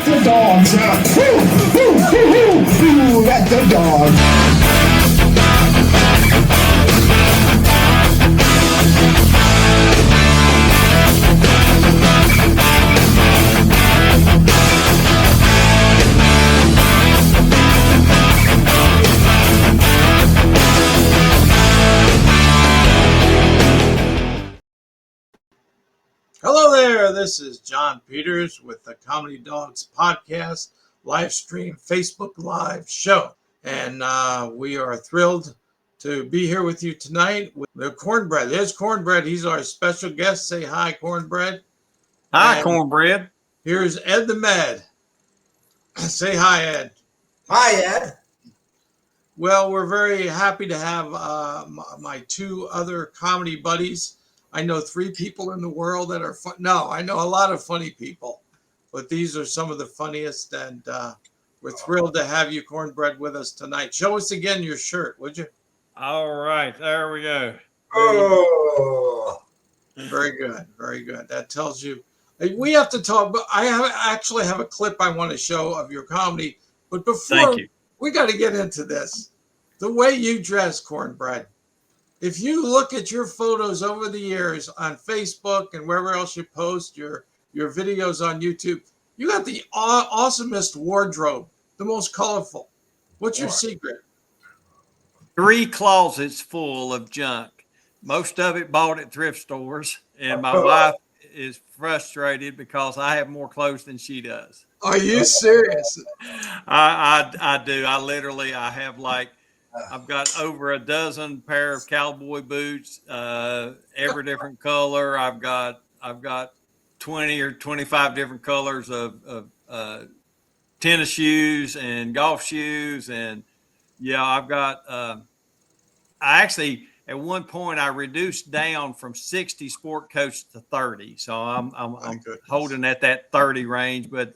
the dogs. Let the dogs. Hello there, this is John Peters with the Comedy Dogs podcast live stream Facebook Live show. And we are thrilled to be here with you tonight with the Cornbread. There's Cornbread. He's our special guest. Say hi, Cornbread. Hi, And Cornbread. Here's Ed the Med. Say hi, Ed. Hi, Ed. Well, we're very happy to have my two other comedy buddies. I know 3 people in the world that are fun. No, I know a lot of funny people, but these are some of the funniest, and we're thrilled to have you, Cornbread, with us tonight. Show us again your shirt, would you? All right, there we go. Oh, Very good, very good. That tells you. We have to talk, but I actually have a clip I want to show of your comedy. But before we got to get into this, the way you dress, Cornbread. If you look at your photos over the years on Facebook and wherever else you post your videos on YouTube, you got the awesomest wardrobe, the most colorful. What's your secret? 3 closets full of junk. Most of it bought at thrift stores, and my wife is frustrated because I have more clothes than she does. Are you serious? I do. I have like, I've got over a dozen pair of cowboy boots, every different color. I've got 20 or 25 different colors of tennis shoes and golf shoes. And yeah, I've got, I actually, at one point I reduced down from 60 sport coats to 30. So I'm holding at that 30 range, but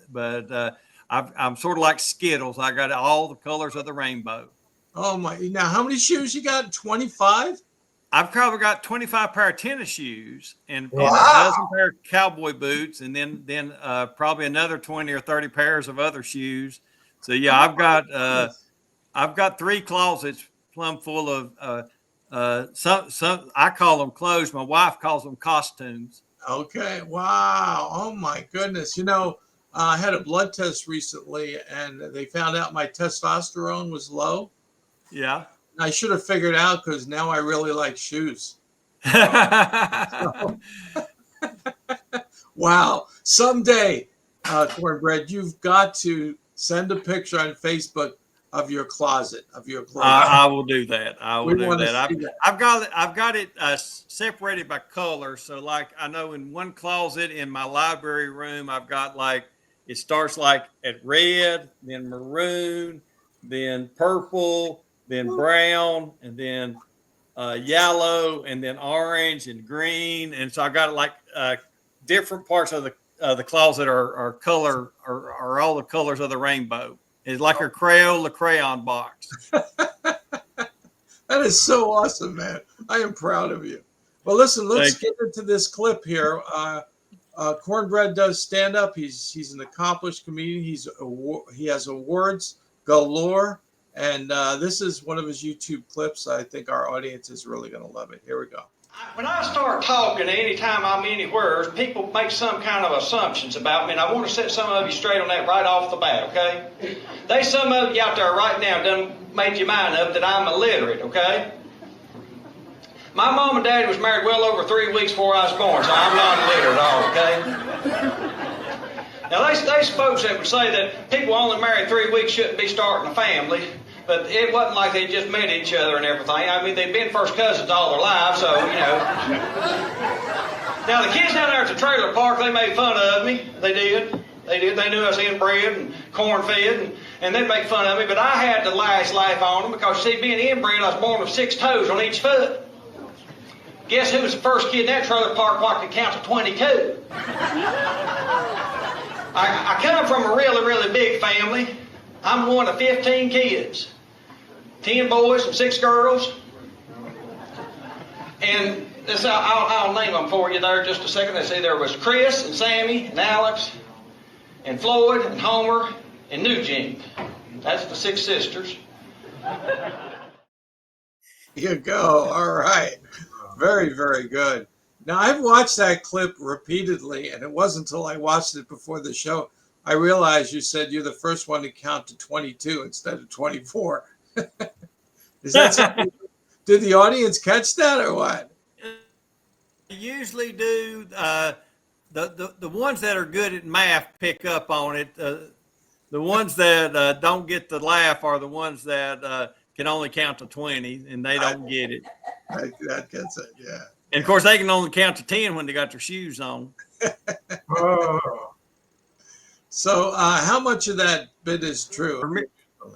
I'm sort of like Skittles. I got all the colors of the rainbow. Oh my! Now, how many shoes you got? 25? I've probably got 25 pair of tennis shoes and a Wow. dozen pair of cowboy boots, and then probably another 20 or 30 pairs of other shoes. So yeah, I've got 3 closets plumb full of some I call them clothes. My wife calls them costumes. Okay. Wow. Oh my goodness. You know, I had a blood test recently, and they found out my testosterone was low. Yeah. I should have figured out because now I really like shoes. Wow. Someday, Cornbread, you've got to send a picture on Facebook of your closet, of your clothes. I will do that. I will We do wanna that. see that. I've got it separated by color. So like I know in one closet in my library room, I've got like, it starts like at red, then maroon, then purple, then brown, and then yellow, and then orange and green. And so I got like different parts of the closet are color are all the colors of the rainbow. It's like a Crayola crayon box. That is so awesome, man. I am proud of you. Well, listen, let's get into this clip here. Cornbread does stand up. He's an accomplished comedian. He has awards galore. And this is one of his YouTube clips. I think our audience is really going to love it. Here we go. When I start talking, anytime I'm anywhere, people make some kind of assumptions about me, and I want to set some of you straight on that right off the bat, okay? There's some of you out there right now done made your mind up that I'm illiterate, okay? My mom and dad was married well over 3 weeks before I was born, so I'm not illiterate at all, okay? Now, there's folks that would say that people only married 3 weeks shouldn't be starting a family. But it wasn't like they just met each other and everything. I mean, they've been first cousins all their lives, so, you know. Now, the kids down there at the trailer park, they made fun of me. They did. They knew I was inbred and corn-fed, and they'd make fun of me. But I had the last life on them because, see, being inbred, I was born with 6 toes on each foot. Guess who was the first kid in that trailer park what could count to 22? I come from a really, really big family. I'm one of 15 kids. 10 boys and 6 girls. And this, I'll name them for you there just a second. Let's see, there was Chris and Sammy and Alex and Floyd and Homer and Nugent. That's the 6 sisters. You go. All right. Very, very good. Now, I've watched that clip repeatedly, and it wasn't until I watched it before the show I realized you said you're the first one to count to 22 instead of 24. Is that something? Did the audience catch that or what? Usually do. The ones that are good at math pick up on it. The ones that don't get the laugh are the ones that can only count to 20, and they don't get it. That gets it, yeah. And of course, they can only count to 10 when they got their shoes on. Oh. So, how much of that bit is true?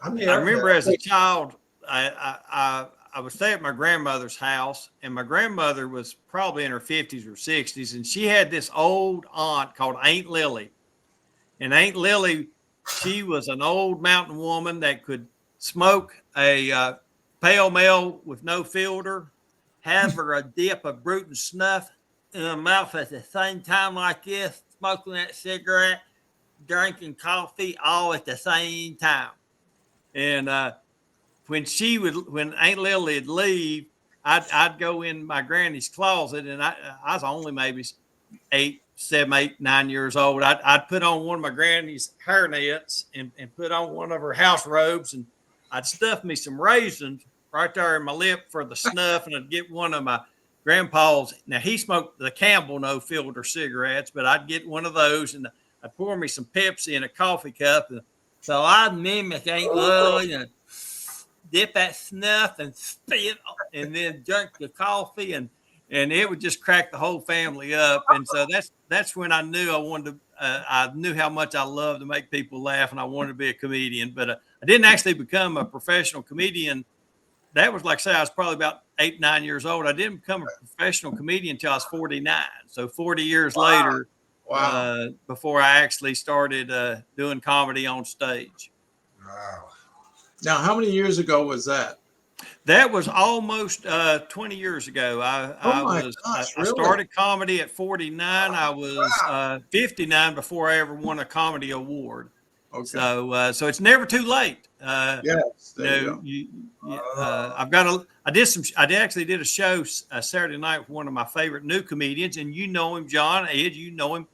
I remember as a child, I would stay at my grandmother's house, and my grandmother was probably in her 50s or 60s, and she had this old aunt called Aunt Lily. And Aunt Lily, she was an old mountain woman that could smoke a pale male with no filter, have her a dip of Bruton snuff in her mouth at the same time like this, smoking that cigarette, drinking coffee, all at the same time. And when Aunt Lily would leave, I'd go in my granny's closet, and I was only maybe 7, 8, 9 years old. I'd put on one of my granny's hair nets and put on one of her house robes, and I'd stuff me some raisins right there in my lip for the snuff, and I'd get one of my grandpa's. Now, he smoked the Campbell no filter cigarettes, but I'd get one of those, and I'd pour me some Pepsi in a coffee cup. And so I'd mimic Aunt Lily and dip that snuff and spit, and then drink the coffee, and it would just crack the whole family up. And so that's when I knew I wanted to. I knew how much I loved to make people laugh, and I wanted to be a comedian. But I didn't actually become a professional comedian. That was, like I say, I was probably about 8, 9 years old. I didn't become a professional comedian until I was 49. So 40 years later, before I actually started doing comedy on stage. Wow. Now, how many years ago was that? That was almost 20 years ago. I started comedy at 49. I was 59 before I ever won a comedy award. Okay. So it's never too late. Yes. I actually did a show Saturday night with one of my favorite new comedians, and you know him, John, Ed, you know him.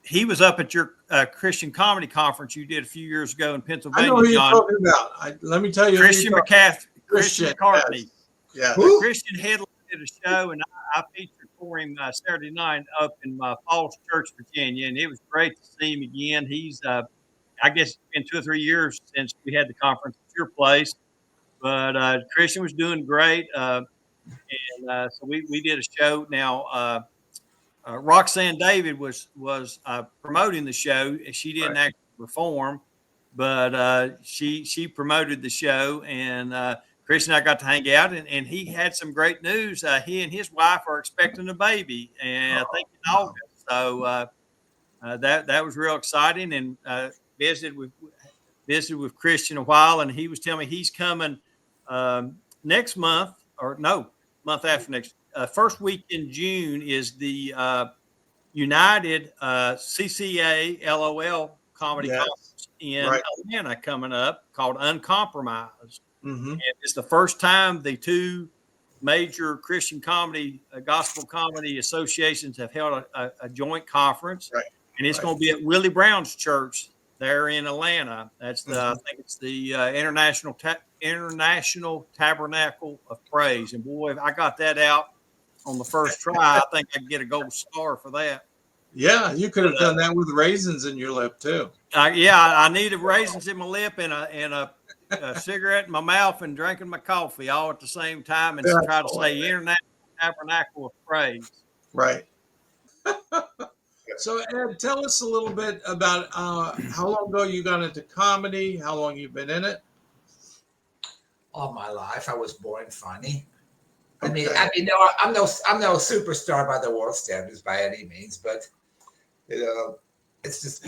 He was up at your Christian comedy conference you did a few years ago in Pennsylvania. I know who you're John. talking about. Let me tell you. Christian McCarthy. Christian McCarthy. Yeah. Christian headlined a show, and I featured for him Saturday night up in Falls Church, Virginia, and it was great to see him again. He's, I guess, it's been 2 or 3 years since we had the conference at your place, but Christian was doing great, and so we did a show. Now, Roxanne David was promoting the show. She didn't actually perform, but she promoted the show, and Chris and I got to hang out, and he had some great news. He and his wife are expecting a baby, and I think in August. So that was real exciting, and visited with Christian a while, and he was telling me he's coming next month, or no, month after next. First week in June is the United CCA LOL comedy conference in Atlanta coming up, called Uncompromised. Mm-hmm. And it's the first time the 2 major Christian comedy, gospel comedy associations have held a joint conference. Right. And it's going to be at Willie Brown's church there in Atlanta. That's the, I think it's the International Tabernacle of Praise. And boy, if I got that out on the first try, I think I'd get a gold star for that. Yeah, you could have done that with raisins in your lip too. I needed raisins in my lip and a cigarette in my mouth and drinking my coffee all at the same time, and try to say International Tabernacle of Praise. Right. So Ed, tell us a little bit about how long ago you got into comedy, how long you've been in it. All my life, I was born funny. Okay. I mean, no, I'm no superstar by the world standards by any means, but it's just,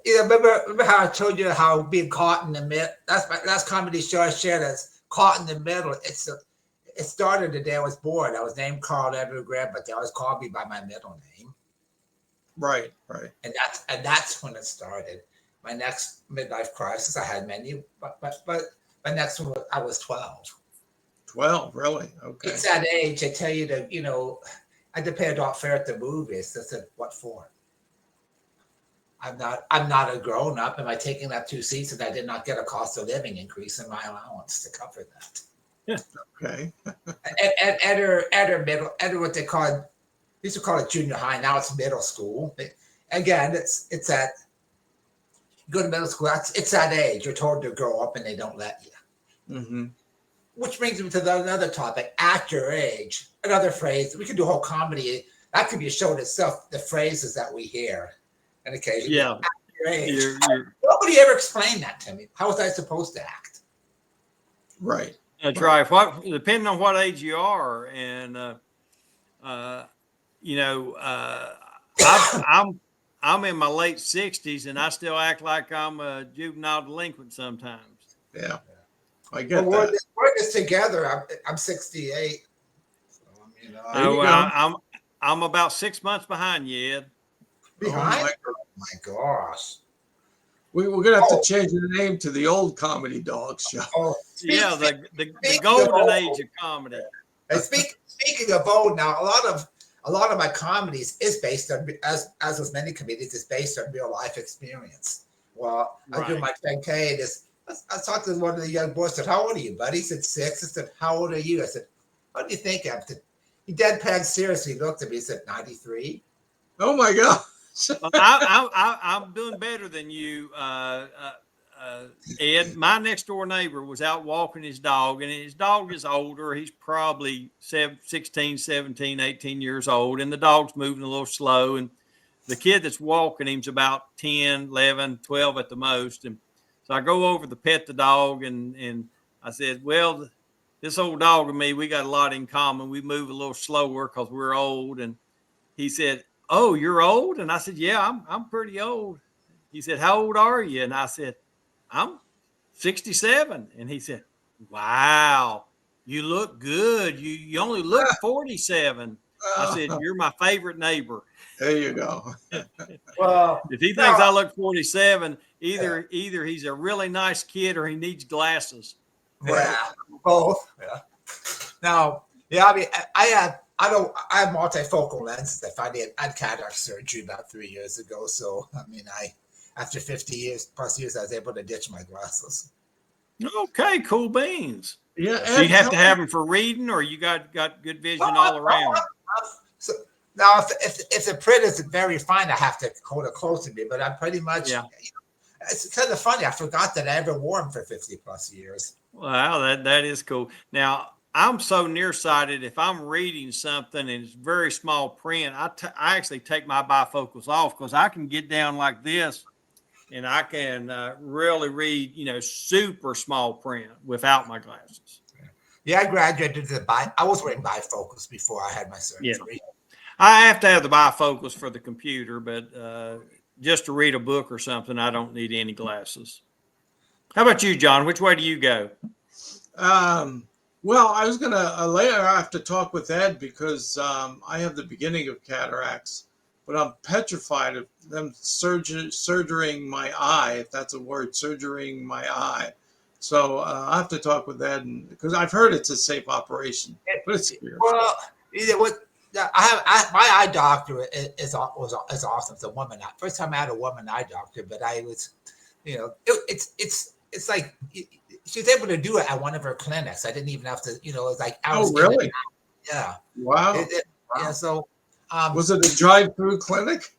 remember how I told you how being caught in the middle. That's my last comedy show I shared. As Caught in the Middle. It started the day I was born. I was named Carl Edward Graham, but they always called me by my middle name. Right. And that's when it started. My next midlife crisis, I had many, but my next one, I was 12. 12, really? Okay. It's that age. They tell you to, I had to pay adult fare at the movies. I said, what for? I'm not a grown up. Am I taking up 2 seats and I did not get a cost of living increase in my allowance to cover that? Okay. At what they call, used to call it junior high. Now it's middle school. Again, it's that you go to middle school. It's that age. You're told to grow up and they don't let you. Mm-hmm. Which brings me to another topic. At your age, another phrase. We could do a whole comedy. That could be a show in itself. The phrases that we hear, and occasionally. Yeah. At your age. You're, Nobody ever explained that to me. How was I supposed to act? Right. that's right. What depending on what age you are, and I'm in my late 60s, and I still act like I'm a juvenile delinquent sometimes. Yeah. I get Well, that. we're this together. I'm 68. So, I'm about 6 months behind you, Ed. behind. Oh, My gosh. we're going to have to change the name to the Old Comedy Dog Show. Oh, The speak golden of- age of comedy. Speaking of old, now a lot of my comedies is based on, as with many comedies, is based on real life experience. Well, I do Right. my 10K. I talked to one of the young boys. Said, "How old are you, buddy?" He said 6. I said, "How old are you?" I said, "What do you think?" He deadpan seriously looked at me. He said, 93. Oh my God. I'm doing better than you, Ed. My next door neighbor was out walking his dog, and his dog is older. He's probably 16, 17, 18 years old, and the dog's moving a little slow. And the kid that's walking him's about 10, 11, 12 at the most. And so I go over to pet the dog, and I said, well, this old dog and me, we got a lot in common. We move a little slower because we're old. And he said, "Oh, you're old?" And I said, "Yeah, I'm pretty old." He said, "How old are you?" And I said, "I'm 67." And he said, "Wow, you look good. You only look 47. I said, "You're my favorite neighbor." There you go. Well, If he thinks I look 47, either he's a really nice kid or he needs glasses. well, both. Yeah. Now, yeah. I mean, I have multifocal lenses. I had cataract surgery about 3 years ago. So, I mean, after 50 years plus years, I was able to ditch my glasses. Okay, cool beans. Yeah. So you have to have them for reading, or you got good vision all around? So now, if the print isn't very fine, I have to hold it close to me. But I'm pretty much. Yeah. It's kind of funny. I forgot that I ever wore them for 50 plus years. Wow, that is cool. Now, I'm so nearsighted. If I'm reading something and it's very small print, I actually take my bifocals off because I can get down like this and I can really read, super small print without my glasses. Yeah, I graduated I was wearing bifocals before I had my surgery. Yeah. I have to have the bifocals for the computer, but just to read a book or something, I don't need any glasses. How about you, John? Which way do you go? Well, I was going to later I have to talk with Ed because I have the beginning of cataracts, but I'm petrified of them surgerying my eye, if that's a word, surgerying my eye. So I have to talk with Ed because I've heard it's a safe operation, but it's scary. Well, my eye doctor is awesome. It's a woman. First time I had a woman eye doctor, but I was, it's like she's able to do it at one of her clinics. I didn't even have to, it was like I was really? Yeah. Wow. Wow. Yeah. So, was it a drive-through clinic?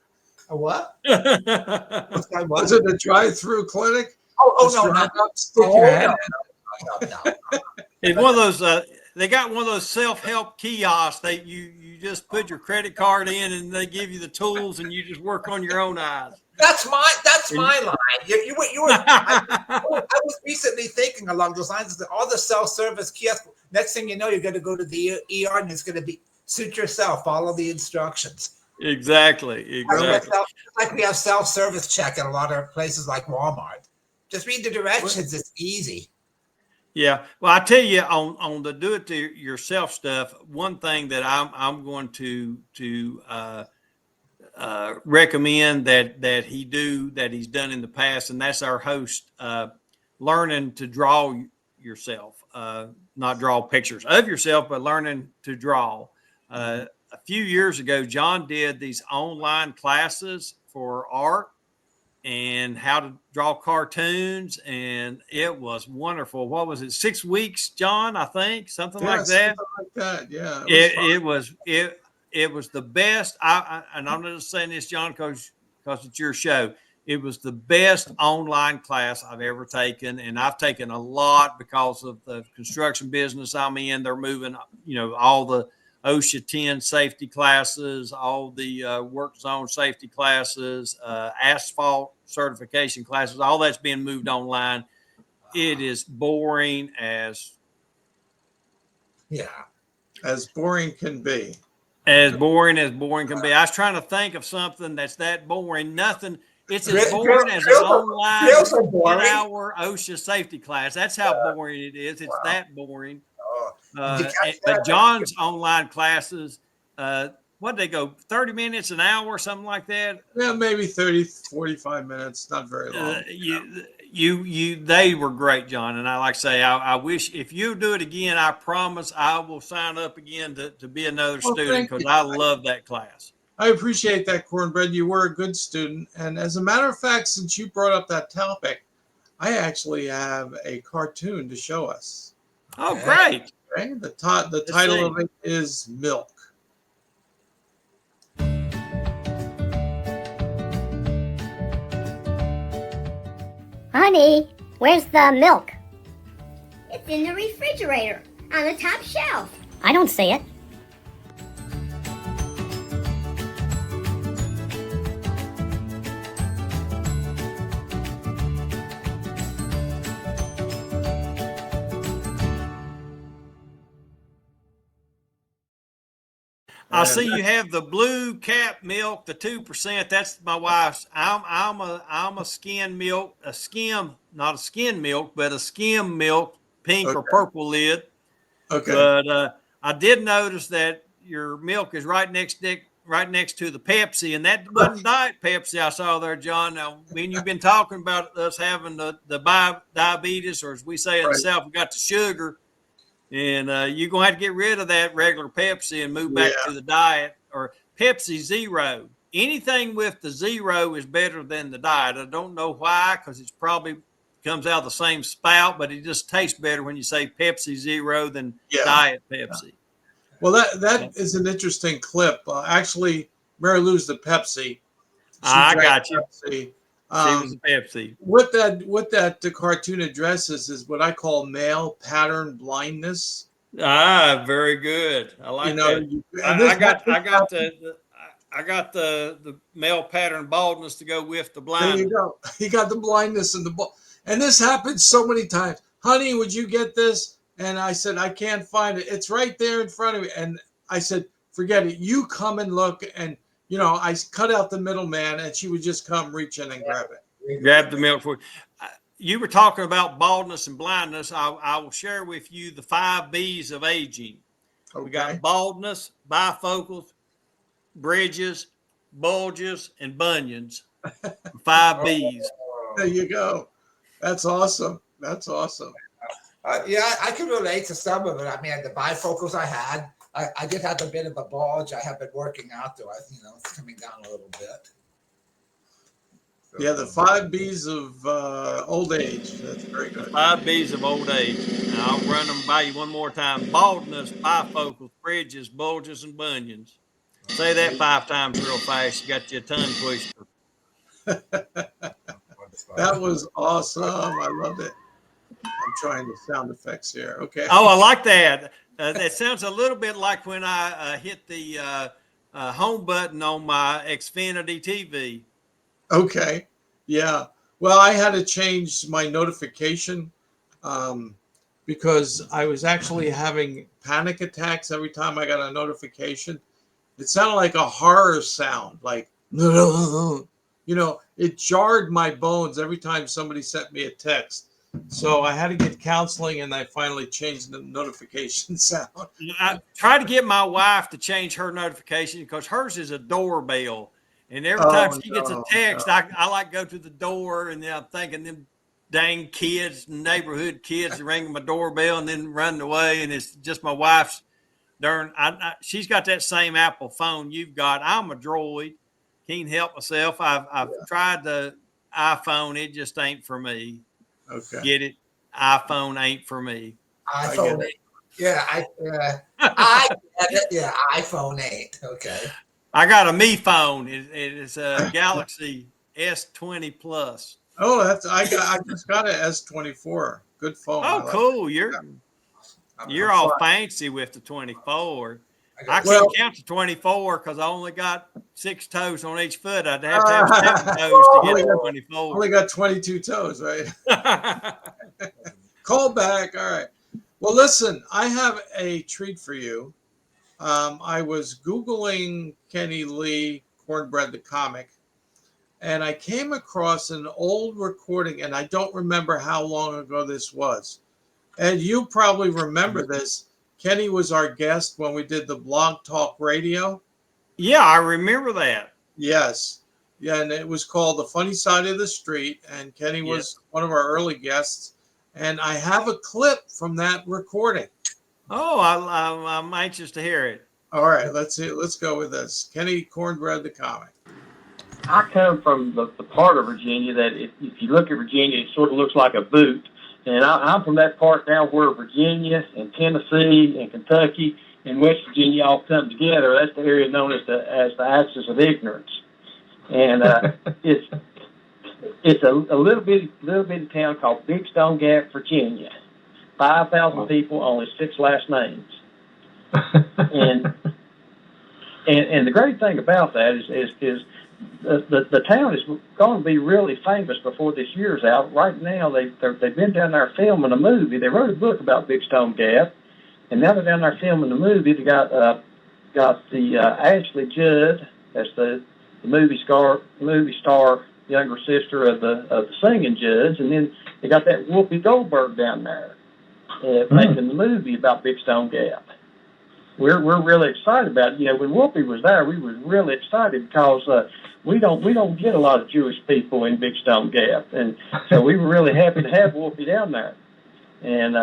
A what? Was it a drive-through clinic? Stick your head in. No. It's one of those. They got one of those self-help kiosks. You just put your credit card in, and they give you the tools, and you just work on your own eyes. That's my line. You were. I was recently thinking along those lines. That all the self-service kiosks. Next thing you know, you're going to go to the ER, and it's going to be suit yourself. Follow the instructions. Exactly. Like we have self-service check at a lot of places like Walmart. Just read the directions. It's easy. Yeah. Well, I tell you, on the do it to yourself stuff, one thing that I'm going to recommend that he's done in the past, and that's our host, learning to draw yourself, not draw pictures of yourself, but learning to draw. A few years ago, John did these online classes for art and how to draw cartoons, and it was wonderful. What was it, 6 weeks, John? I think something like that. Something like that. Yeah, It was the best. And I'm not just saying this, John, because it's your show. It was the best online class I've ever taken, and I've taken a lot because of the construction business I'm in. They're moving, all the OSHA 10 safety classes, all the work zone safety classes, asphalt certification classes, all that's being moved online. It is boring as boring can be. As boring can be. I was trying to think of something that's that boring. Nothing. It's as boring as an online 1-hour OSHA safety class. That's how boring it is. It's that boring. But John's online classes, what they go, 30 minutes, an hour, something like that? Yeah, maybe 30, 45 minutes. Not very long. They were great, John. And like I say, I wish if you do it again, I promise I will sign up again to be another student, because I love that class. I appreciate that, Cornbread. You were a good student. And as a matter of fact, since you brought up that topic, I actually have a cartoon to show us. Oh, great. Okay. The title of it is Milk. Honey, where's the milk? It's in the refrigerator on the top shelf. I don't see it. I see you have the blue cap milk, the 2%. That's my wife's. I'm a skim milk, not a skin milk, but a skim milk, pink or purple lid. Okay. But I did notice that your milk is right next to the Pepsi, and that wasn't Diet Pepsi I saw there, John. Now, when you've been talking about us having the diabetes, or as we say in the South, we got the sugar. And you're going to have to get rid of that regular Pepsi and move back to the diet or Pepsi Zero. Anything with the zero is better than the diet. I don't know why, because it's probably comes out of the same spout, but it just tastes better when you say Pepsi Zero than Diet Pepsi. Well, that is an interesting clip. Actually, Mary Lou's the Pepsi. I got you. Pepsi. She was a Pepsi. What the cartoon addresses is what I call male pattern blindness. Ah, very good. I like that. I got the male pattern baldness to go with the blindness. There you go. He got the blindness and and this happens so many times. Honey, would you get this? And I said, I can't find it. It's right there in front of me. And I said, forget it. You come and look. And I cut out the middleman, and she would just come reach in and grab it. Grab the milk for you. You were talking about baldness and blindness. I will share with you the 5 B's of aging. Okay. We got baldness, bifocals, bridges, bulges, and bunions. 5 B's. There you go. That's awesome. That's awesome. I can relate to some of it. I mean, the bifocals I had. I did have a bit of a bulge. I have been working out, though. It's coming down a little bit. So, yeah, the 5 B's of old age. That's very good. 5 B's of old age. Now, I'll run them by you one more time. Baldness, bifocals, bridges, bulges, and bunions. Say that 5 times real fast. You got your tongue twister. That was awesome. I love it. I'm trying the sound effects here. Okay. Oh, I like that. That sounds a little bit like when I hit the home button on my Xfinity TV. Okay. Yeah. Well, I had to change my notification because I was actually having panic attacks every time I got a notification. It sounded like a horror sound, like, it jarred my bones every time somebody sent me a text. So I had to get counseling, and I finally changed the notification sound. I tried to get my wife to change her notification because hers is a doorbell. And every time Oh, she gets a no, text, no. I like go to the door, and then I'm thinking them dang kids, neighborhood kids, ringing my doorbell and then running away, and it's just my wife's darn. She's got that same Apple phone you've got. I'm a Droid, can't help myself. I've tried the iPhone, it just ain't for me. Okay. Get it? iPhone ain't for me. iPhone 8. Yeah, I get it. Yeah, iPhone 8. Okay. I got a Me phone. It is a Galaxy S20 Plus. Oh, I just got an S24. Good phone. I Oh, like cool. it. You're all fancy with the 24. I Well- can't count to 24 because I only got 6 toes on each foot. I'd have to have 7 toes to get to 24. Only got 22 toes, right? Call back. All right. Well, listen, I have a treat for you. I was Googling Kenny Lee, Cornbread the Comic, and I came across an old recording, and I don't remember how long ago this was. And you probably remember this. Kenny was our guest when we did the Blog Talk Radio. Yeah, I remember that. Yes. Yeah, and it was called The Funny Side of the Street, and Kenny was one of our early guests. And I have a clip from that recording. Oh, I'm anxious to hear it. All right, let's go with this. Kenny Cornbread the Comic. I come from the part of Virginia that if you look at Virginia, it sort of looks like a boot. And I'm from that part now where Virginia and Tennessee and Kentucky and West Virginia all come together. That's the area known as the axis of ignorance. And it's a little bitty town called Big Stone Gap, Virginia. 5,000 people, only 6 last names. And the great thing about that is the town is going to be really famous before this year's out. Right now, they've been down there filming a movie. They wrote a book about Big Stone Gap, and now they're down there filming the movie. They got the Ashley Judd, that's the movie star younger sister of the singing judge, and then they got that Whoopi Goldberg down there making the movie about Big Stone Gap. We're really excited about it. You know, when Whoopi was there, we were really excited because we don't get a lot of Jewish people in Big Stone Gap, and so we were really happy to have Whoopi down there. And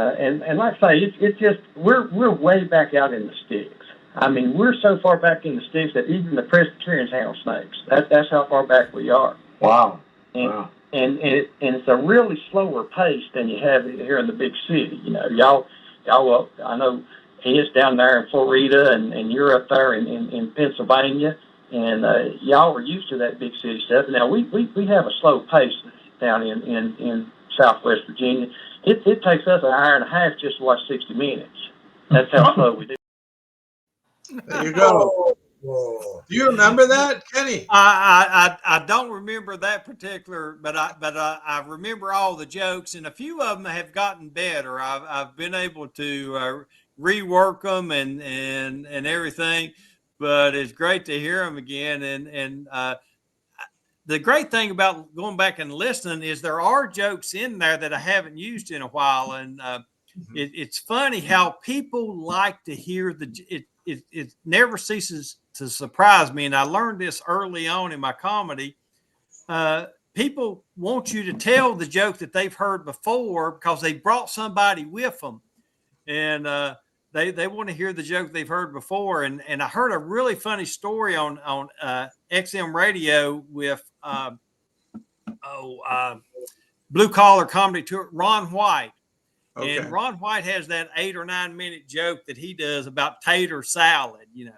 like I say, it's just we're way back out in the sticks. I mean, we're so far back in the sticks that even the Presbyterians handle snakes. That's how far back we are. Wow. And it's a really slower pace than you have here in the big city. You know, y'all I know he's down there in Florida and you're up there in Pennsylvania, and y'all are used to that big city stuff. Now we have a slow pace down in Southwest Virginia. It takes us an hour and a half just to watch 60 Minutes. That's how slow we do. There you go. Whoa. Do you remember that, Kenny? I don't remember that particular, but I remember all the jokes, and a few of them have gotten better. I've been able to rework them and everything, but it's great to hear them again. And the great thing about going back and listening is there are jokes in there that I haven't used in a while, and it's funny how people like to hear it never ceases to surprise me. And I learned this early on in my comedy. People want you to tell the joke that they've heard before because they brought somebody with them. And they want to hear the joke they've heard before. And I heard a really funny story on XM radio with Blue Collar Comedy Tour, Ron White. Okay. And Ron White has that 8 or 9 minute joke that he does about tater salad. You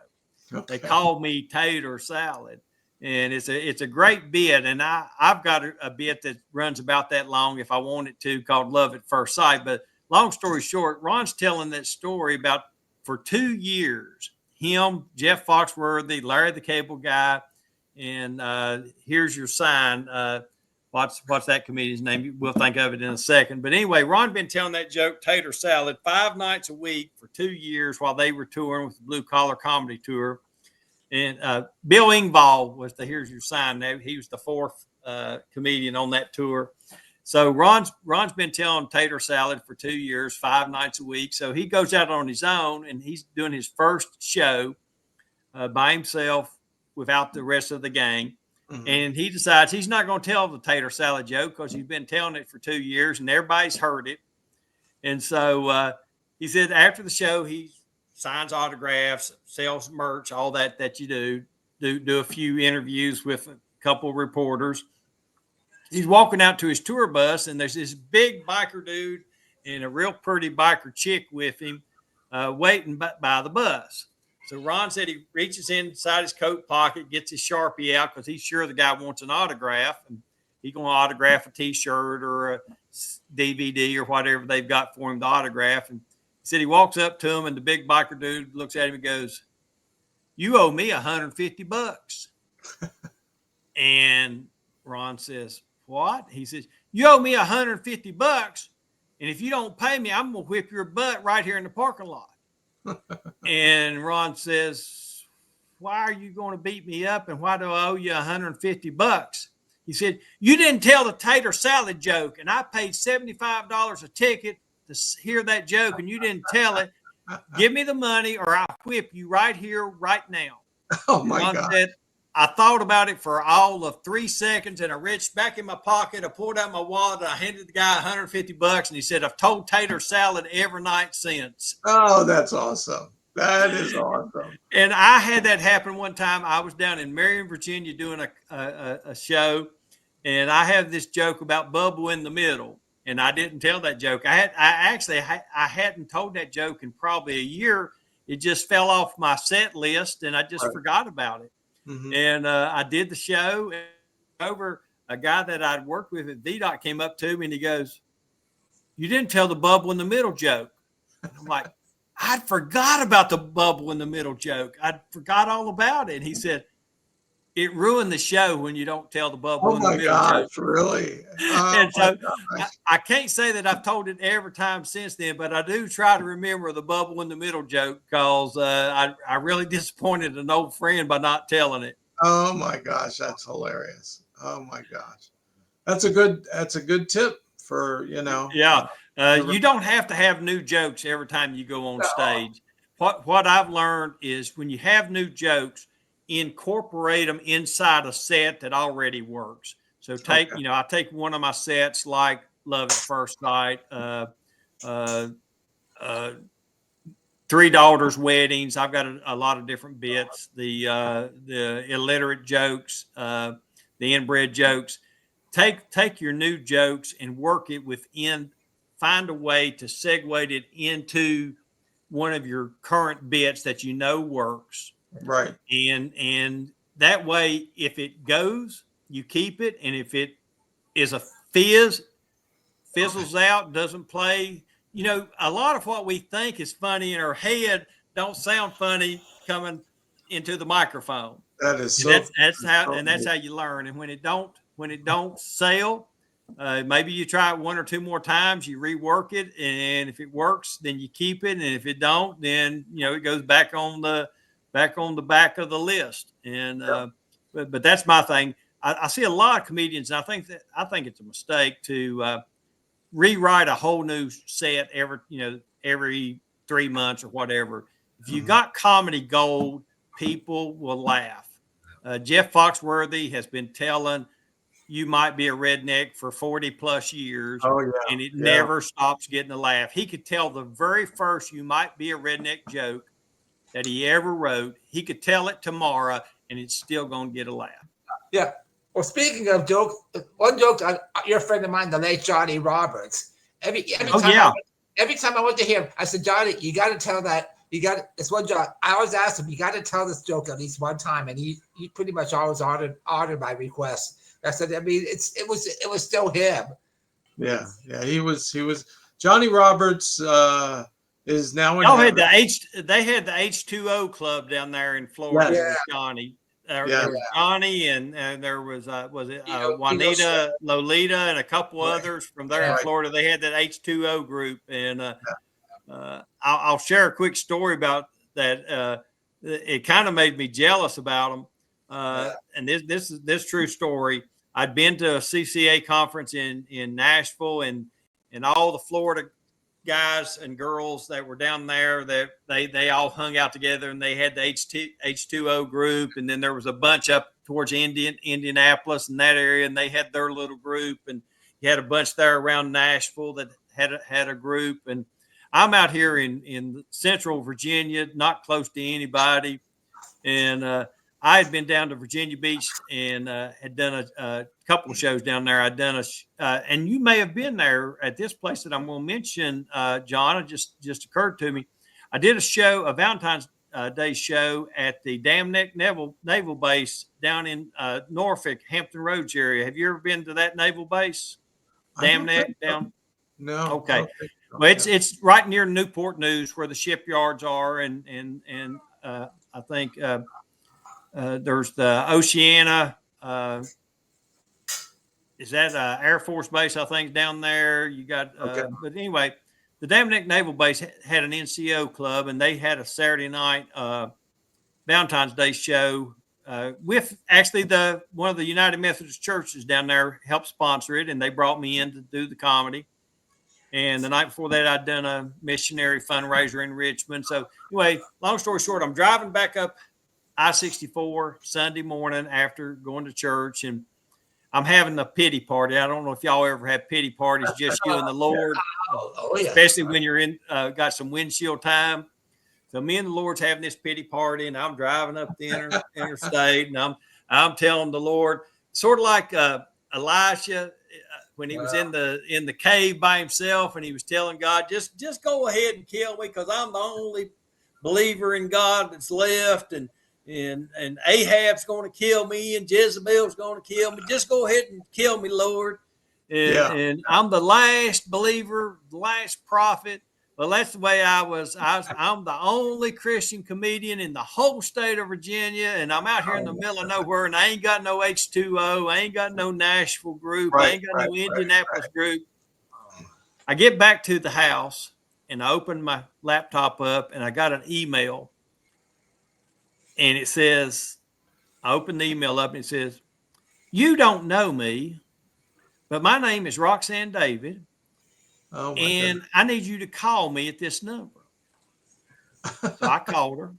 know, they call me tater salad, and it's a great bit. And I've got a bit that runs about that long if I want it to, called Love at First Sight. But long story short, Ron's telling that story about for 2 years, him, Jeff Foxworthy, Larry the Cable Guy, and Here's Your Sign. What's that comedian's name? We'll think of it in a second. But anyway, Ron been telling that joke, tater salad, 5 nights a week for 2 years while they were touring with the Blue Collar Comedy Tour. And Bill Engvall was the Here's Your Sign. Now he was the 4th comedian on that tour. So Ron's been telling tater salad for 2 years, 5 nights a week. So he goes out on his own and he's doing his first show by himself without the rest of the gang. And he decides he's not going to tell the tater salad joke because he's been telling it for 2 years and everybody's heard it. And so he said after the show, he signs autographs, sells merch, all that you do a few interviews with a couple of reporters. He's walking out to his tour bus, and there's this big biker dude and a real pretty biker chick with him waiting by the bus. So Ron said he reaches inside his coat pocket, gets his Sharpie out because he's sure the guy wants an autograph, and he's going to autograph a T-shirt or a DVD or whatever they've got for him to autograph. And he said he walks up to him, and the big biker dude looks at him and goes, "You owe me $150. And Ron says, "What?" He says, "You owe me $150. And if you don't pay me, I'm going to whip your butt right here in the parking lot." And Ron says, "Why are you going to beat me up? And why do I owe you $150? He said, "You didn't tell the tater salad joke, and I paid $75 a ticket to hear that joke, and you didn't tell it. Give me the money or I'll whip you right here, right now." Oh my Ron God. said, "I thought about it for all of 3 seconds, and I reached back in my pocket. I pulled out my wallet, and I handed the guy $150. And he said, I've told tater salad every night since." Oh, that's awesome. That is awesome. And I had that happen one time. I was down in Marion, Virginia doing a show, and I have this joke about Bubble in the middle, and I didn't tell that joke. I hadn't told that joke in probably a year. It just fell off my set list, and I just forgot about it. Mm-hmm. And I did the show, and over a guy that I'd worked with at VDOT came up to me, and he goes, "You didn't tell the Bubble in the middle joke." And I'm like, I'd forgot about the Bubble in the middle joke. I forgot all about it. And he said, "It ruined the show when you don't tell the Bubble in the middle joke." Really? Oh, And so I can't say that I've told it every time since then, but I do try to remember the Bubble in the middle joke because I really disappointed an old friend by not telling it. Oh my gosh, that's hilarious. Oh my gosh. That's a good tip for, Yeah. You don't have to have new jokes every time you go on stage. What I've learned is when you have new jokes, incorporate them inside a set that already works. So I take one of my sets like Love at First Sight, 3 daughters' weddings. I've got a lot of different bits, the illiterate jokes, the inbred jokes. Take your new jokes and work it within. Find a way to segue it into one of your current bits that you know works. Right. And that way, if it goes, you keep it. And if it is a fizzles out, doesn't play, a lot of what we think is funny in our head don't sound funny coming into the microphone. That is that's how you learn. And when it don't sell, maybe you try it 1 or 2 more times, you rework it, and if it works, then you keep it, and if it don't, then it goes back on the back of the list. And but that's my thing. I see a lot of comedians, and I think it's a mistake to rewrite a whole new set every 3 months or whatever. If you got comedy gold, people will laugh. Jeff Foxworthy has been telling you might be a redneck for 40 plus years. Oh, yeah. And it never stops getting a laugh. He could tell the very first you might be a redneck joke that he ever wrote. He could tell it tomorrow and it's still going to get a laugh. Yeah. Well, speaking of jokes, one joke, you're a friend of mine, the late Johnny Roberts. Every time I went to him, I said, "Johnny, you got to tell that. It's one joke." I always asked him, "You got to tell this joke at least one time," and he pretty much always honored my request. I said, it was still him. Yeah. He was Johnny Roberts is now in. They had the H2O club down there in Florida. Yeah. With Johnny. There was Johnny and there was Juanita, Lolita, and a couple others from there in Florida. They had that H2O group, and I'll share a quick story about that. It kind of made me jealous about them. And this true story. I'd been to a CCA conference in Nashville, and all the Florida guys and girls that were down there, that they all hung out together, and they had the H2O group, and then there was a bunch up towards Indianapolis and that area, and they had their little group, and you had a bunch there around Nashville that had a group. And I'm out here in central Virginia, not close to anybody. And I had been down to Virginia Beach and had done a couple of shows down there. I'd done and you may have been there at this place that I'm going to mention, John. It just occurred to me. I did a Valentine's Day show at the Dam Neck Naval Base down in Norfolk, Hampton Roads area. Have you ever been to that naval base? Dam Neck down? No. Okay. Well, it's right near Newport News where the shipyards are, and I think there's the Oceana. Is that Air Force Base? I think down there. You got. But anyway, the Dam Neck Naval Base had an NCO club, and they had a Saturday night Valentine's Day show with actually one of the United Methodist churches down there helped sponsor it, and they brought me in to do the comedy. And the night before that, I'd done a missionary fundraiser in Richmond. So anyway, long story short, I'm driving back up I-64 Sunday morning after going to church, and I'm having a pity party. I don't know if y'all ever have pity parties, just you and the Lord, especially when you're got some windshield time. So me and the Lord's having this pity party, and I'm driving up the interstate, and I'm telling the Lord, sort of like Elisha when he was in the cave by himself, and he was telling God, just go ahead and kill me, because I'm the only believer in God that's left, and Ahab's going to kill me, and Jezebel's going to kill me. Just go ahead and kill me, Lord. And I'm the last believer, the last prophet. Well, that's the way I was. I'm the only Christian comedian in the whole state of Virginia, and I'm out here in the middle of nowhere, and I ain't got no H2O. I ain't got no Nashville group. I ain't got no Indianapolis group. I get back to the house, and I open my laptop up, and I got an email, and it says, I opened the email up, and it says, "You don't know me, but my name is Roxanne David. And I need you to call me at this number." So I called her,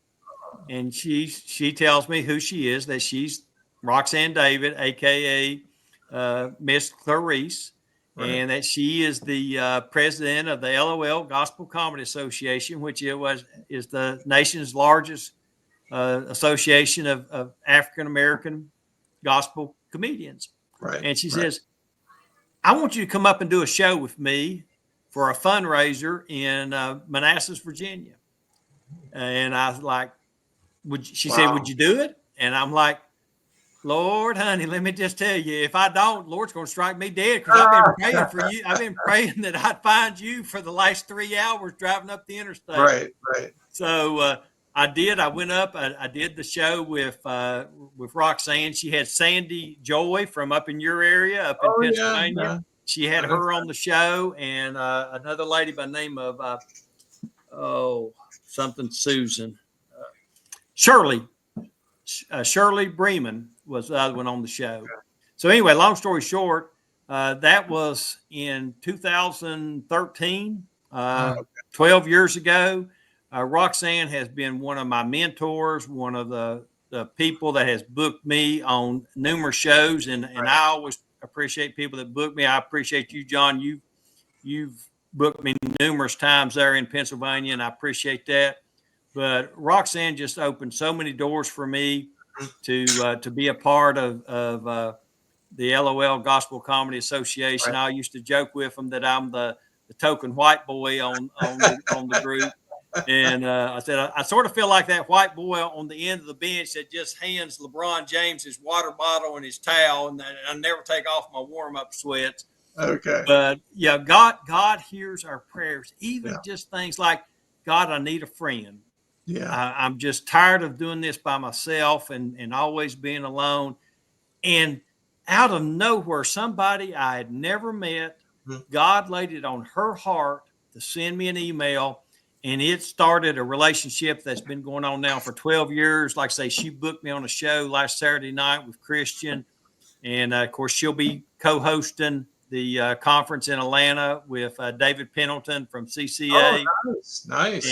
and she tells me who she is, that she's Roxanne David, aka Miss Clarice, and that she is the president of the LOL Gospel Comedy Association, which is the nation's largest association of African American gospel comedians. And she says, "I want you to come up and do a show with me for a fundraiser in Manassas, Virginia." And I was like, she said, "Would you do it?" And I'm like, "Lord, honey, let me just tell you, if I don't, Lord's going to strike me dead, because I've been praying for you. I've been praying that I'd find you for the last 3 hours driving up the interstate." Right. So I did. I went up. I did the show with Roxanne. She had Sandy Joy from up in your area, up in Pennsylvania. Yeah. She had her on the show, and another lady by the name of Susan. Shirley Bremen was the other one on the show. So anyway, long story short, that was in 2013, 12 years ago. Roxanne has been one of my mentors, one of the people that has booked me on numerous shows, and I always appreciate people that book me. I appreciate you, John. You've booked me numerous times there in Pennsylvania, and I appreciate that. But Roxanne just opened so many doors for me to be a part of the LOL Gospel Comedy Association. I used to joke with them that I'm the token white boy on the group. And I said, I sort of feel like that white boy on the end of the bench that just hands LeBron James his water bottle and his towel, and I never take off my warm-up sweats. Okay. But yeah, God hears our prayers, even just things like, "God, I need a friend. Yeah, I'm just tired of doing this by myself and always being alone." And out of nowhere, somebody I had never met, God laid it on her heart to send me an email. And it started a relationship that's been going on now for 12 years. Like I say, she booked me on a show last Saturday night with Christian. And, of course, she'll be co-hosting the conference in Atlanta with David Pendleton from CCA. Oh, nice.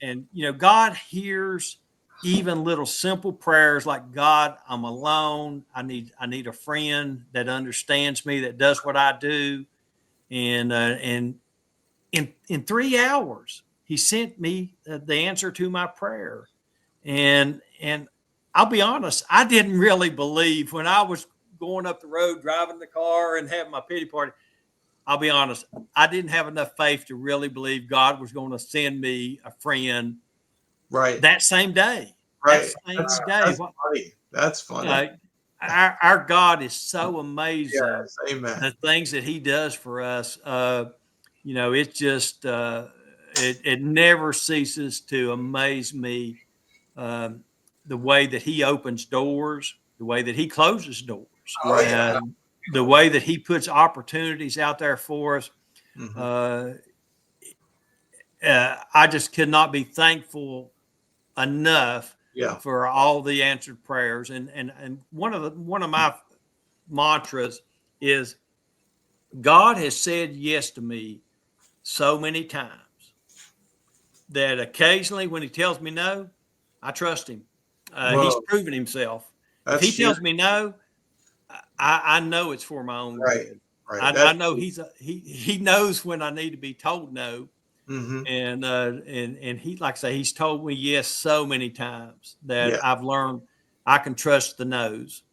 And you know, God hears even little simple prayers like, God, I'm alone. I need a friend that understands me, that does what I do. And in 3 hours, he sent me the answer to my prayer. And I'll be honest, I didn't really believe when I was going up the road, driving the car and having my pity party. I'll be honest, I didn't have enough faith to really believe God was going to send me a friend Right. that same day. Right. That same day. That's funny. That's funny. Our God is so amazing. Yes, amen. The things that he does for us, it's just, it never ceases to amaze me. The way that he opens doors, the way that he closes doors, the way that he puts opportunities out there for us. Mm-hmm. I just could not be thankful enough for all the answered prayers. And one of my mantras is, God has said yes to me so many times that occasionally when he tells me no, I trust him. He's proven himself. If he tells me no, I know it's for my own good. Right. I know he knows when I need to be told no. Mm-hmm. And he, like I say, he's told me yes so many times that I've learned I can trust the no's.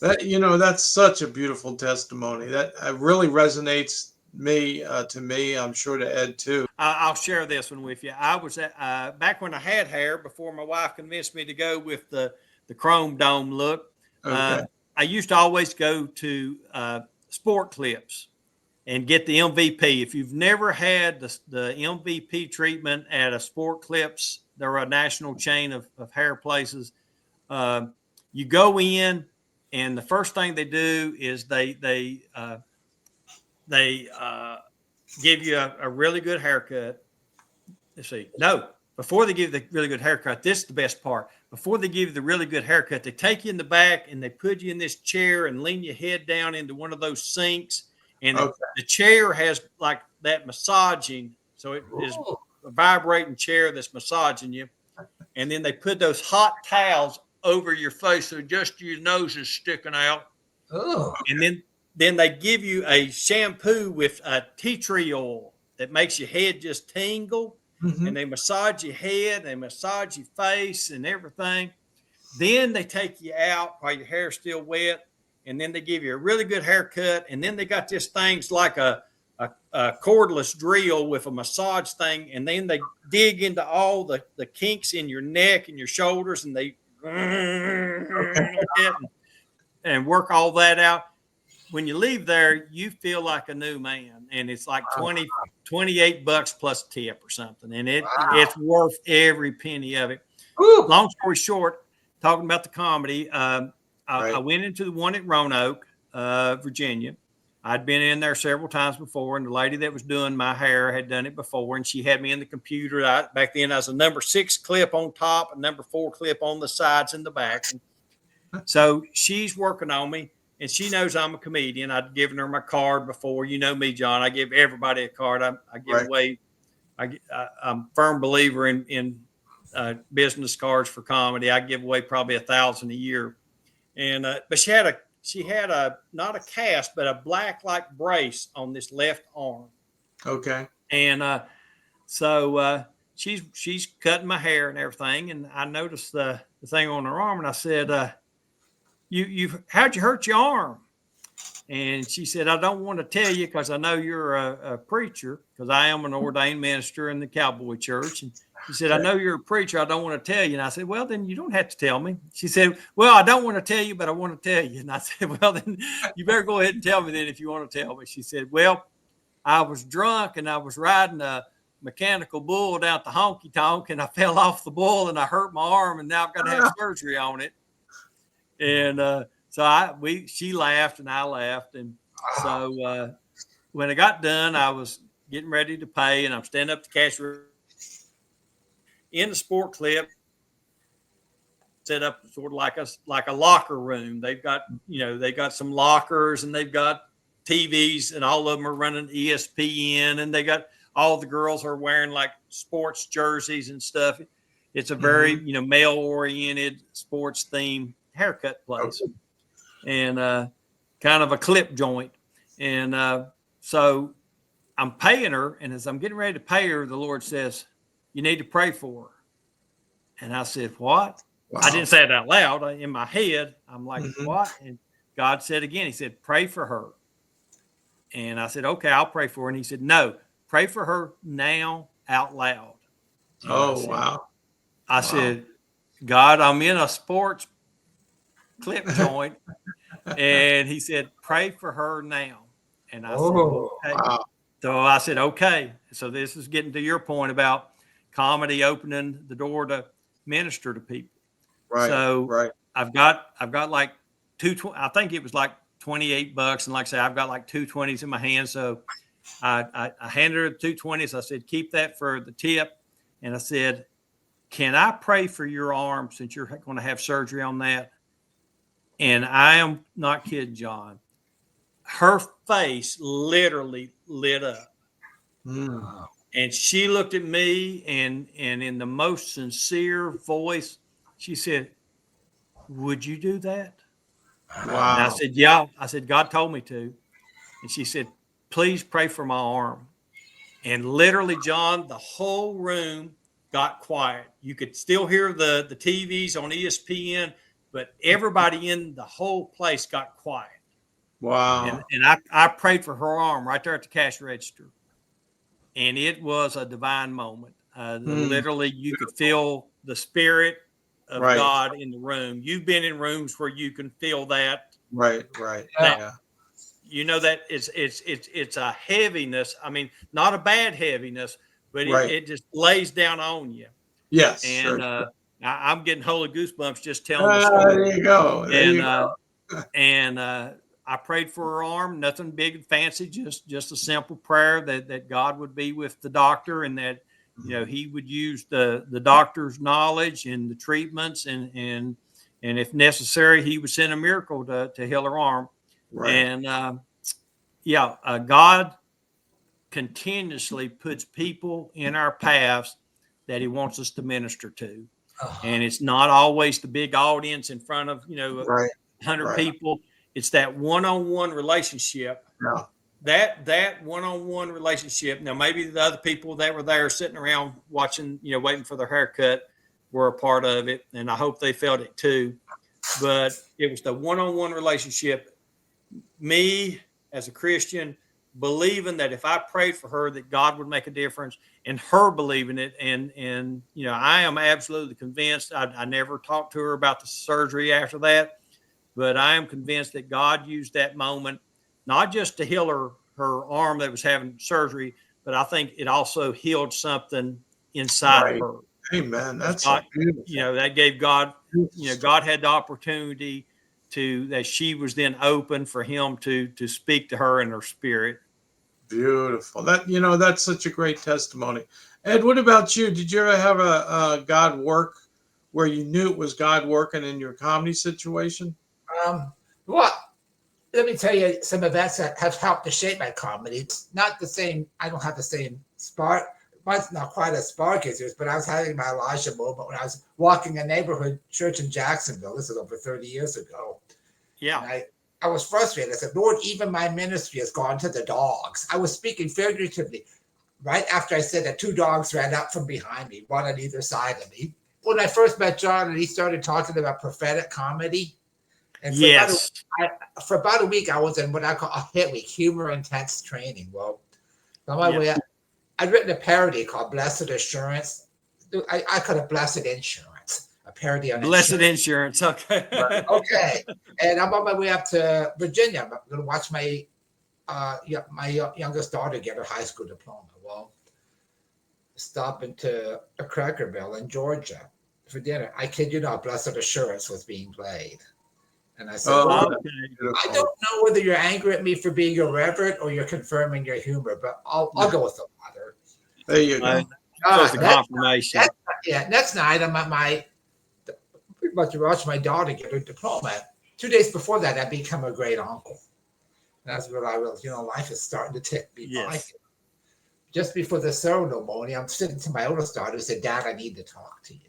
That's such a beautiful testimony. That really resonates to me. I'm sure to Ed too. I'll share this one with you. I was at, back when I had hair, before my wife convinced me to go with the chrome dome look. Okay. I used to always go to Sport Clips and get the MVP. If you've never had the MVP treatment at a Sport Clips, they're a national chain of hair places. You go in, and the first thing they do is they give you a really good haircut. Let's see. No, before they give you the really good haircut, this is the best part. Before they give you the really good haircut, they take you in the back and they put you in this chair and lean your head down into one of those sinks. And the chair has like that massaging. So it is a vibrating chair that's massaging you. And then they put those hot towels over your face so just your nose is sticking out. Oh. And then they give you a shampoo with a tea tree oil that makes your head just tingle. Mm-hmm. And they massage your head, they massage your face and everything. Then they take you out while your hair's still wet. And then they give you a really good haircut. And then they got this things like a cordless drill with a massage thing. And then they dig into all the kinks in your neck and your shoulders. And they and work all that out. When you leave there, you feel like a new man. And it's like $28 plus tip or something. And it's worth every penny of it. Ooh. Long story short, talking about the comedy, I went into the one at Roanoke, Virginia. I'd been in there several times before, and the lady that was doing my hair had done it before, and she had me in the computer. Back then, I was a number 6 clip on top and number 4 clip on the sides and the back. So she's working on me, and she knows I'm a comedian. I'd given her my card before. You know me, John. I give everybody a card. I give away. I'm a firm believer in business cards for comedy. I give away probably 1,000 a year. And but she had a not a cast but a black like brace on this left arm. Okay. And so she's cutting my hair and everything, and I noticed the thing on her arm, and I said, how'd you hurt your arm? And she said, I don't want to tell you because I know you're a preacher, because I am an ordained minister in the Cowboy Church. And she said, I know you're a preacher. I don't want to tell you. And I said, well, then you don't have to tell me. She said, well, I don't want to tell you, but I want to tell you. And I said, well, then you better go ahead and tell me then if you want to tell me. She said, well, I was drunk and I was riding a mechanical bull down at the honky tonk, and I fell off the bull and I hurt my arm, and now I've got to have surgery on it. And so she laughed and I laughed. And so when I got done, I was getting ready to pay, and I'm standing up the cash in the Sport Clip, set up sort of like a locker room. They've got some lockers, and they've got TVs, and all of them are running ESPN, and they got all the girls are wearing like sports jerseys and stuff. It's a very, male oriented sports themed haircut place, and kind of a clip joint. And so I'm paying her. And as I'm getting ready to pay her, the Lord says, you need to pray for her. And I said, what? Wow. I didn't say it out loud. In my head, I'm like, what? And God said again, he said, pray for her. And I said, okay, I'll pray for her. And he said, no, pray for her now out loud. And Wow. I said, God, I'm in a sports clip joint. And he said, pray for her now. And I said, okay. Wow. So I said, okay. So this is getting to your point about comedy opening the door to minister to people. Right. So I've got like I think it was like $28. And like I said, I've got like 220s in my hand. So I handed her the 220s. I said, keep that for the tip. And I said, can I pray for your arm since you're going to have surgery on that? And I am not kidding, John. Her face literally lit up. And she looked at me and in the most sincere voice, she said, would you do that? Wow. And I said, yeah. I said, God told me to. And she said, please pray for my arm. And literally, John, the whole room got quiet. You could still hear the TVs on ESPN, but everybody in the whole place got quiet. Wow. And I prayed for her arm right there at the cash register. And it was a divine moment. Literally, you could feel the spirit of God in the room. You've been in rooms where you can feel that. Right. Yeah. You know that it's a heaviness. I mean, not a bad heaviness, but it just lays down on you. Yes. And I'm getting holy goosebumps just telling the story. There you go. And I prayed for her arm, nothing big and fancy, just a simple prayer that God would be with the doctor and that, he would use the doctor's knowledge and the treatments and if necessary, he would send a miracle to heal her arm. Right. And God continuously puts people in our paths that he wants us to minister to. And it's not always the big audience in front of, 100 people. It's that one-on-one relationship. Yeah. That one-on-one relationship. Now, maybe the other people that were there sitting around watching, waiting for their haircut were a part of it. And I hope they felt it too. But it was the one-on-one relationship. Me as a Christian believing that if I prayed for her, that God would make a difference, and her believing it. And I am absolutely convinced. I never talked to her about the surgery after that, but I am convinced that God used that moment, not just to heal her arm that was having surgery, but I think it also healed something inside of her. Amen. That's God, beautiful. that gave God, God had the opportunity that she was then open for him to speak to her in her spirit. Beautiful. That's such a great testimony. Ed, what about you? Did you ever have a God work where you knew it was God working in your comedy situation? Well, let me tell you some events that have helped to shape my comedy. It's not the same. I don't have the same spark. Mine's not quite as spark as yours, but I was having my Elijah moment when I was walking a neighborhood church in Jacksonville. This is over 30 years ago. Yeah. And I was frustrated. I said, Lord, even my ministry has gone to the dogs. I was speaking figuratively. Right after I said that, 2 dogs ran up from behind me, one on either side of me. When I first met John and he started talking about prophetic comedy, and for about a week, I was in what I call a hit week, humor intense training. Well, on my way up, I'd written a parody called Blessed Assurance. I call it Blessed Insurance, a parody on Blessed Insurance. Okay. Okay. And I'm on my way up to Virginia. I'm going to watch my youngest daughter get her high school diploma. Well, stopping to a Cracker Barrel in Georgia for dinner. I kid you not, Blessed Assurance was being played. And I said, I don't know whether you're angry at me for being irreverent or you're confirming your humor, but I'll go with the latter. There you go. That's the confirmation. Next night, I'm at pretty much watch my daughter get her diploma. 2 days before that, I become a great uncle. That's what I realized, life is starting to be like it. Just before the ceremony, I'm sitting to my oldest daughter who said, Dad, I need to talk to you.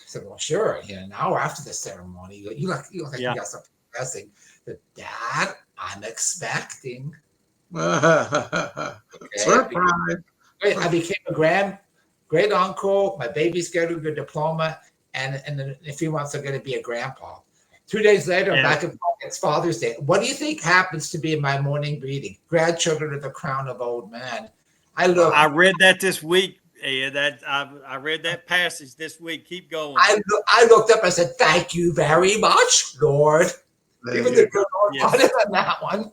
said, well, sure. An hour after the ceremony, you look like Yeah. you got something pressing. But Dad, I'm expecting. Surprise. I became a great uncle. My baby's getting a diploma, and in a few months I'm going to be a grandpa. 2 days later, I'm back in it's Father's Day. What do you think happens to be in my morning greeting? Grandchildren are the crown of old man. I read that this week, Ed. I read that passage this week. Keep going. I looked up and said, "Thank you very much, Lord." Even the good Lord put it on that one.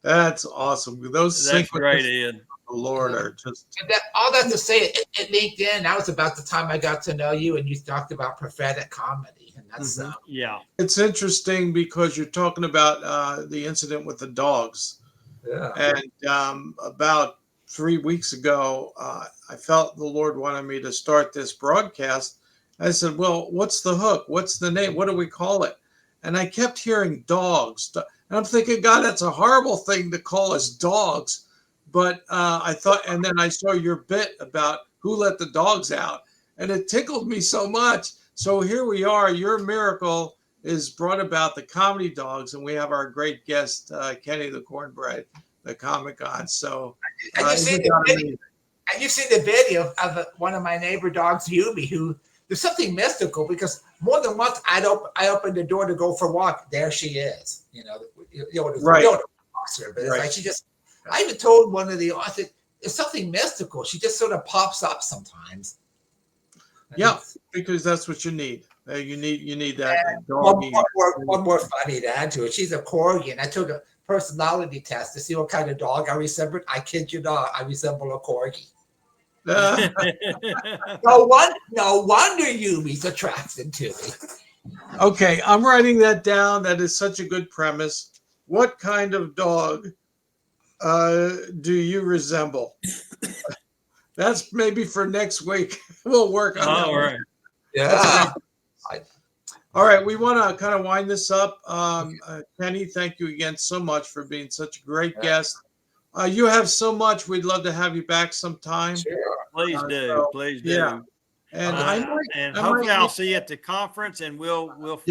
That's awesome. Those That's great, synchronicities Ed. of the Lord are just. All that to say, it linked in. That was about the time I got to know you, and you talked about prophetic comedy, and that's yeah. It's interesting because you're talking about the incident with the dogs, and about 3 weeks ago, I felt the Lord wanted me to start this broadcast. I said, "Well, what's the hook? What's the name? What do we call it?" And I kept hearing dogs. And I'm thinking, God, that's a horrible thing to call us dogs. But I thought, and then I saw your bit about who let the dogs out, and it tickled me so much. So here we are. Your miracle is brought about the comedy dogs, and we have our great guest, Kenny the Cornbread, the Comic on. So, and you've seen the video of one of my neighbor dogs, Yumi, who there's something mystical because more than once I opened the door to go for a walk. There she is. Right. But it's like she just. I even told one of the authors, there's something mystical. She just sort of pops up sometimes. Yeah, because that's what you need. You need that. One more funny to add to it. She's a corgi, and I took a personality test to see what kind of dog I resembled. I kid you not, I resemble a corgi. No wonder Yumi's attracted to me. Okay, I'm writing that down. That is such a good premise. What kind of dog do you resemble? That's maybe for next week. We'll work on that. All right. Yeah. All right, we want to kind of wind this up. Kenny, thank you again so much for being such a great guest. You have so much. We'd love to have you back sometime. Sure. Please do. Please do. Yeah. And hopefully I'll see you at the conference, and we'll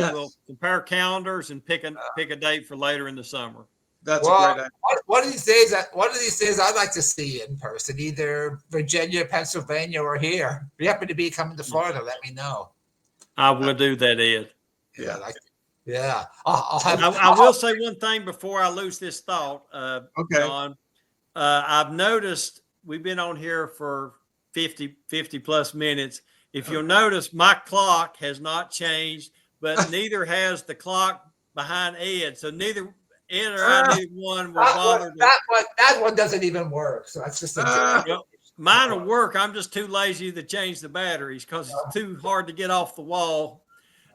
compare calendars and pick a date for later in the summer. That's a great idea. One of these days, I'd like to see you in person, either Virginia, Pennsylvania, or here. If you happen to be coming to Florida, let me know. I will do that, Ed. Yeah. I will say one thing before I lose this thought. Okay. John, I've noticed we've been on here for 50 plus minutes. If you'll notice, my clock has not changed, but neither has the clock behind Ed. So neither Ed or I, neither one will bother. That one doesn't even work. So that's just mine will work. I'm just too lazy to change the batteries because it's too hard to get off the wall.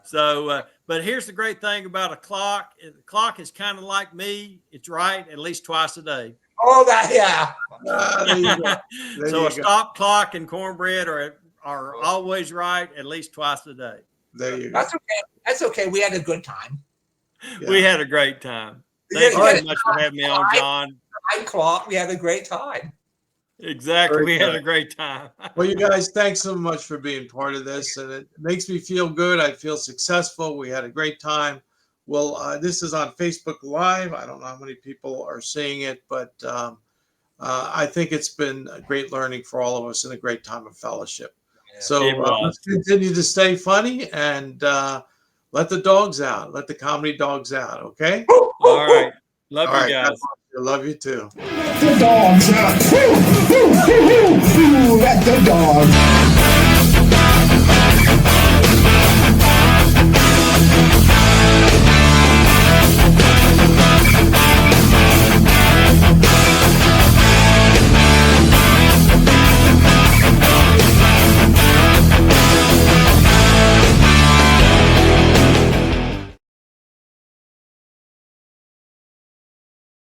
So, but here's the great thing about a clock. The clock is kind of like me. It's right at least twice a day. Oh, yeah. There you go. So a stop clock and cornbread are always right at least twice a day. There you go. That's okay. We had a good time. Yeah. We had a great time. Thank you very much for having me on, John. Clock. We had a great time. Exactly. We had a great time. Well, you guys, thanks so much for being part of this. And it makes me feel good. I feel successful. We had a great time. Well, this is on Facebook Live. I don't know how many people are seeing it, but I think it's been a great learning for all of us and a great time of fellowship. Yeah, so let's continue to stay funny and let the dogs out. Let the comedy dogs out, okay? All right. Love you guys. I love you too. Let the dogs out. Let the dogs